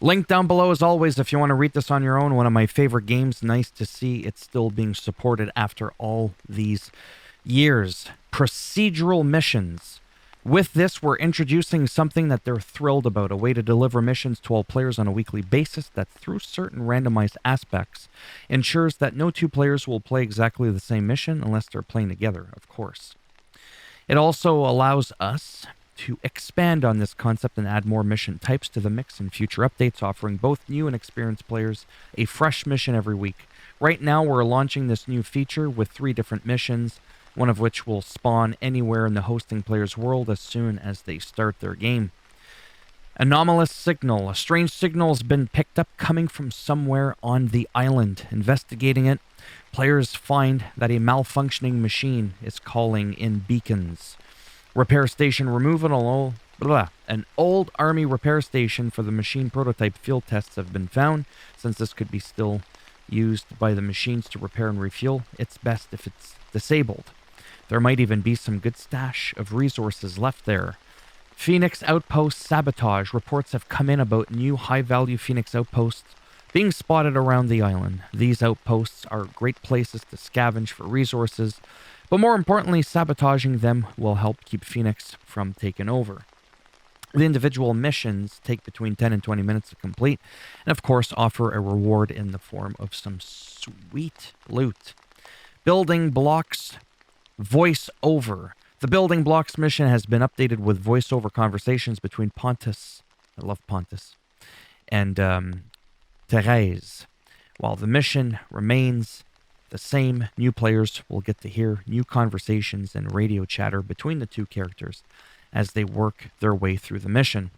Link down below as always if you want to read this on your own. One of my favorite games. Nice to see it's still being supported after all these years. Procedural missions. With this, we're introducing something that they're thrilled about, a way to deliver missions to all players on a weekly basis that, through certain randomized aspects, ensures that no two players will play exactly the same mission unless they're playing together, of course. It also allows us to expand on this concept and add more mission types to the mix in future updates, offering both new and experienced players a fresh mission every week. Right now, we're launching this new feature with 3 different missions, one of which will spawn anywhere in the hosting player's world as soon as they start their game. Anomalous signal. A strange signal has been picked up coming from somewhere on the island. Investigating it, players find that a malfunctioning machine is calling in beacons. Repair station removal. An old army repair station for the machine prototype field tests have been found. Since this could be still used by the machines to repair and refuel, it's best if it's disabled. There might even be some good stash of resources left there. Phoenix Outpost sabotage. Reports have come in about new high-value Phoenix outposts being spotted around the island. These outposts are great places to scavenge for resources, but more importantly, sabotaging them will help keep Phoenix from taking over. The individual missions take between 10 and 20 minutes to complete, and of course offer a reward in the form of some sweet loot. Building blocks voice-over. The building blocks mission has been updated with voice-over conversations between Pontus, I love Pontus, and Therese. While the mission remains the same, new players will get to hear new conversations and radio chatter between the 2 characters as they work their way through the mission.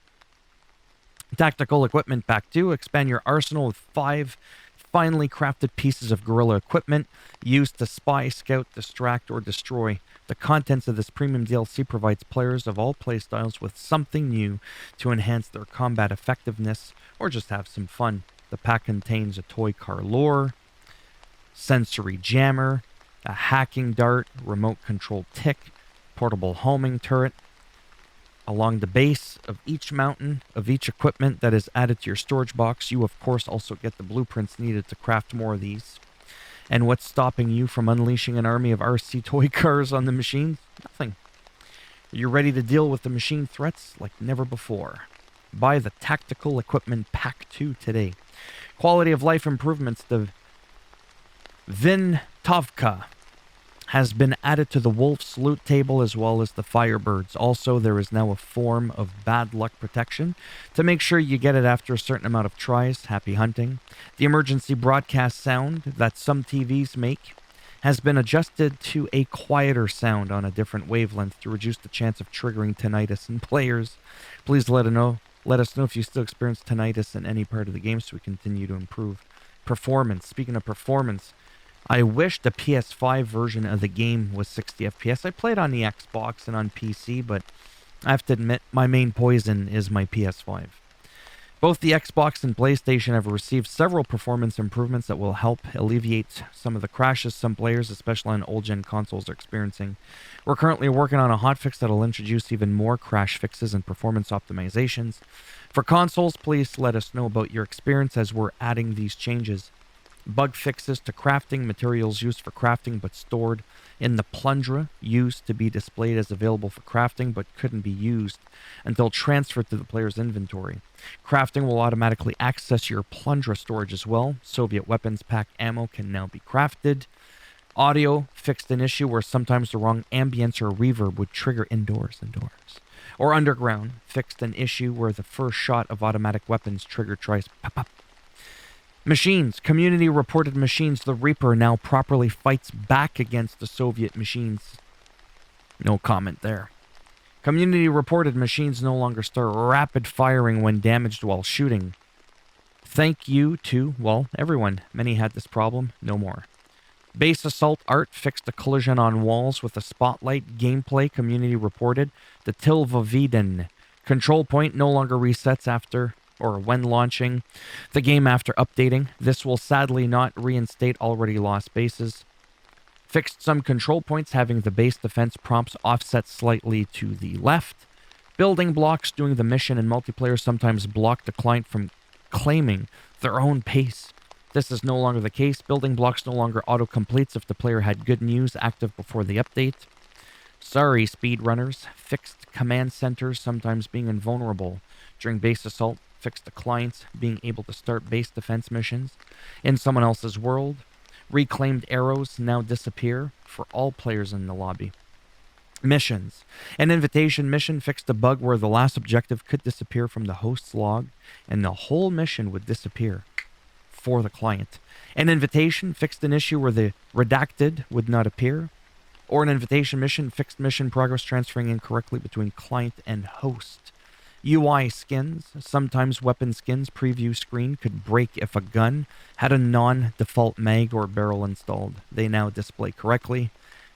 Tactical Equipment Pack 2. Expand your arsenal with 5 finely crafted pieces of guerrilla equipment used to spy, scout, distract, or destroy. The contents of this premium DLC provides players of all playstyles with something new to enhance their combat effectiveness or just have some fun. The pack contains a toy car lure, sensory jammer, a hacking dart, remote control tick, portable homing turret. Along the base of each mountain of each equipment that is added to your storage box, you of course also get the blueprints needed to craft more of these. And what's stopping you from unleashing an army of RC toy cars on the machines? Nothing. You're ready to deal with the machine threats like never before. Buy the Tactical Equipment Pack 2 today. Quality of life improvements. The Vintovka has been added to the Wolf's loot table as well as the Firebirds. Also, there is now a form of bad luck protection to make sure you get it after a certain amount of tries. Happy hunting. The emergency broadcast sound that some TVs make has been adjusted to a quieter sound on a different wavelength to reduce the chance of triggering tinnitus in players. Please let us know if you still experience tinnitus in any part of the game so we continue to improve performance. Speaking of performance, I wish the PS5 version of the game was 60 FPS. I played on the Xbox and on PC, but I have to admit my main poison is my PS5. Both the Xbox and PlayStation have received several performance improvements that will help alleviate some of the crashes some players, especially on old-gen consoles, are experiencing. We're currently working on a hotfix that'll introduce even more crash fixes and performance optimizations. For consoles, please let us know about your experience as we're adding these changes. Bug fixes to crafting, materials used for crafting but stored in the plundra, used to be displayed as available for crafting but couldn't be used until transferred to the player's inventory. Crafting will automatically access your plundra storage as well. Soviet weapons pack ammo can now be crafted. Audio fixed an issue where sometimes the wrong ambience or reverb would trigger indoors. Or underground fixed an issue where the first shot of automatic weapons trigger tries pop. Machines. Community reported machines. The Reaper now properly fights back against the Soviet machines. No comment there. Community reported machines no longer start rapid firing when damaged while shooting. Thank you to, well, everyone. Many had this problem. No more. Base assault art fixed a collision on walls with a spotlight. Gameplay. Community reported. The Tilvaviden. Control point no longer resets after or when launching the game after updating. This will sadly not reinstate already lost bases. Fixed some control points, having the base defense prompts offset slightly to the left. Building blocks doing the mission in multiplayer sometimes block the client from claiming their own pace. This is no longer the case. Building blocks no longer auto-completes if the player had good news active before the update. Sorry, speedrunners. Fixed command centers sometimes being invulnerable during base assault. Fixed the clients being able to start base defense missions in someone else's world. Reclaimed arrows now disappear for all players in the lobby. Missions. An invitation mission fixed a bug where the last objective could disappear from the host's log and the whole mission would disappear for the client. An invitation fixed an issue where the redacted would not appear, or an invitation mission fixed mission progress transferring incorrectly between client and host. UI skins. Sometimes weapon skins preview screen could break if a gun had a non-default mag or barrel installed. They now display correctly.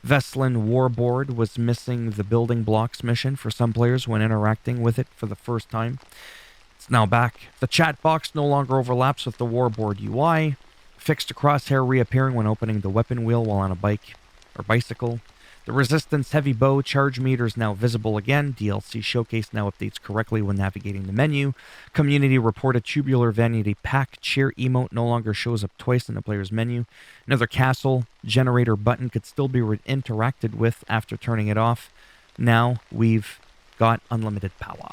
Veslin Warboard was missing the building blocks mission for some players when interacting with it for the first time. It's now back. The chat box no longer overlaps with the Warboard UI. Fixed a crosshair reappearing when opening the weapon wheel while on a bike or bicycle. The Resistance Heavy Bow charge meter is now visible again. DLC Showcase now updates correctly when navigating the menu. Community reported Tubular Vanity Pack cheer emote no longer shows up twice in the player's menu. Another castle generator button could still be interacted with after turning it off. Now we've got unlimited power.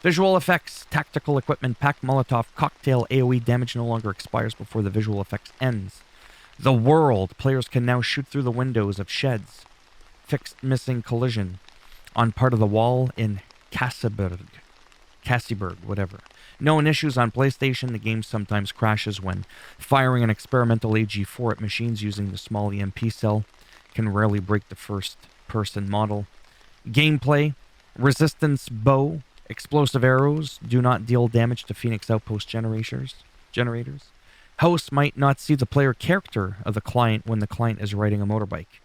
Visual effects, tactical equipment, pack Molotov, cocktail AoE damage no longer expires before the visual effects ends. The world, players can now shoot through the windows of sheds. Fixed missing collision on part of the wall in Cassieburg, whatever. Known issues on PlayStation. The game sometimes crashes when firing an experimental AG4 at machines using the small EMP cell. Can rarely break the first-person model. Gameplay. Resistance bow. Explosive arrows do not deal damage to Phoenix Outpost generators. Hosts might not see the player character of the client when the client is riding a motorbike.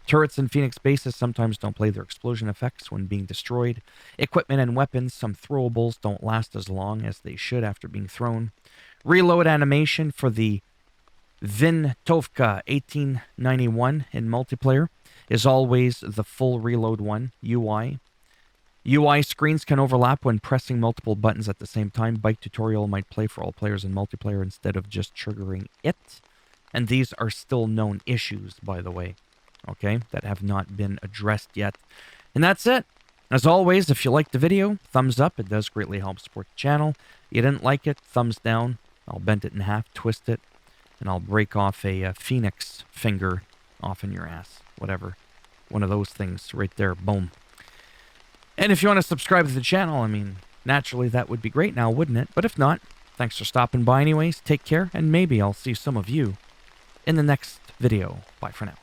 Turrets in Phoenix bases sometimes don't play their explosion effects when being destroyed. Equipment and weapons, some throwables don't last as long as they should after being thrown. Reload animation for the Vintovka 1891 in multiplayer is always the full reload one. UI screens can overlap when pressing multiple buttons at the same time. Bike tutorial might play for all players in multiplayer instead of just triggering it. And these are still known issues, by the way. Okay, that have not been addressed yet. And that's it. As always, if you liked the video, thumbs up. It does greatly help support the channel. You didn't like it, thumbs down. I'll bend it in half, twist it, and I'll break off a phoenix finger off in your ass. Whatever. One of those things right there. Boom. And if you want to subscribe to the channel, I mean, naturally that would be great now, wouldn't it? But if not, thanks for stopping by anyways. Take care, and maybe I'll see some of you in the next video. Bye for now.